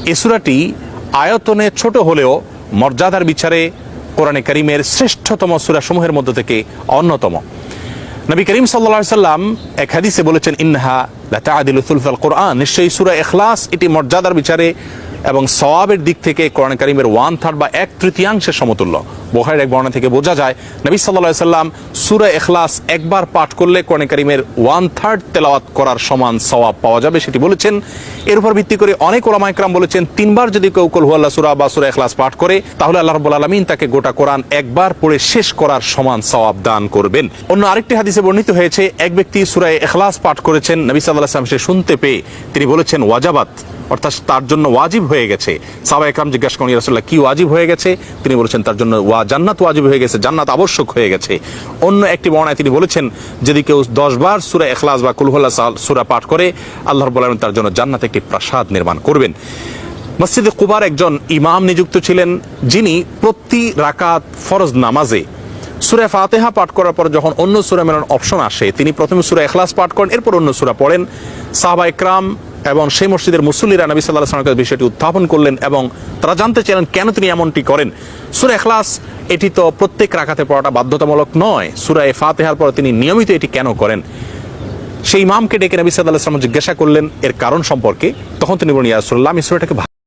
এই সূরাটি আয়তনে ছোট হলেও মর্যাদার বিচারে কোরআনে কারীমের শ্রেষ্ঠতম সূরাসমূহের মধ্য থেকে অন্যতম। নবী করিম সাল্লাল্লাহু আলাইহি সাল্লাম এক হাদিসে বলেছেন, ইন্নাহা লাতাআদিলু সুলসাল কোরআন, নিশ্চয়ই সূরা ইখলাস এটি মর্যাদার বিচারে এবং সওয়াবের দিক থেকে কোরআন কারীমের 1/3 বা 1/3 সমতুল্য। বুখারীর এক বর্ণনা থেকে বোঝা যায় নবী সাল্লাল্লাহু আলাইহি সাল্লাম সূরা ইখলাস একবার পাঠ করলে কোরআন কারীমের 1/3 তেলাওয়াত করার সমান সওয়াব পাওয়া যাবে, সেটি বলেছেন। এর উপর ভিত্তি করে অনেক উলামা ইকরাম বলেছেন, 3 বার যদি কেউ কুল হুয়াল্লাহ সূরা বা সূরা ইখলাস পাঠ করে তাহলে আল্লাহ রাব্বুল আলামিন তাকে গোটা কোরআন একবার পড়ে শেষ করার সমান সওয়াব দান করবেন। অন্য আরেকটি হাদিসে বর্ণিত হয়েছে, এক ব্যক্তি সূরা ইখলাস পাঠ করেছেন, নবী সাল্লাল্লাহু আলাইহি ওয়াসাল্লাম সে শুনতে পেয়ে তিনি বলেছেন ওয়াজাবাত, অর্থাৎ তার জন্য ওয়াজিব হয়ে গেছে। সাহাবা ইকরাম জিজ্ঞাসা করেন, ইয়া রাসূলুল্লাহ কি ওয়াজিব হয়ে গেছে? তিনি বলেছেন তার জন্য জান্নাত ওয়াজিব হয়ে গেছে, জান্নাত আবশ্যক হয়ে গেছে। অন্য একটি বর্ণনায় তিনি বলেছেন, যদি কেউ 10 বার সূরা ইখলাস বা কুল হুয়াল্লাহ সূরা পাঠ করে আল্লাহ রাব্বুল আলামিন তার জন্য জান্নাতে একটি প্রাসাদ নির্মাণ করবেন। মসজিদে কুবার একজন ইমাম নিযুক্ত ছিলেন, যিনি প্রতি রাকাত ফরজ নামাজে সূরা ফাতিহা পাঠ করার পর যখন অন্য সূরা মেলানোর অপশন আসে তিনি প্রথমে সূরা ইখলাস পাঠ করেন, এরপর অন্য সূরা পড়েন। সাহাবা ইকরাম এবং সেই মসজিদের মুসল্লিরা নবী সাল্লাল্লাহু আলাইহি ওয়াসাল্লামের বিষয়টি উত্থাপন করলেন এবং তারা জানতে চাইলেন কেন তিনি এমনটি করেন। সূরা ইখলাস এটি তো প্রত্যেক রাকাতে পড়াটা বাধ্যতামূলক নয়, সূরা ফাতিহার পর তিনি নিয়মিত এটি কেন করেন? সেই ইমামকে ডেকে নবী সাল্লাল্লাহু আলাইহি ওয়াসাল্লাম জিজ্ঞাসা করলেন এর কারণ সম্পর্কে। তখন তিনি বলেন, ইয়া রাসূলুল্লাহ, আমি সূরাটাকে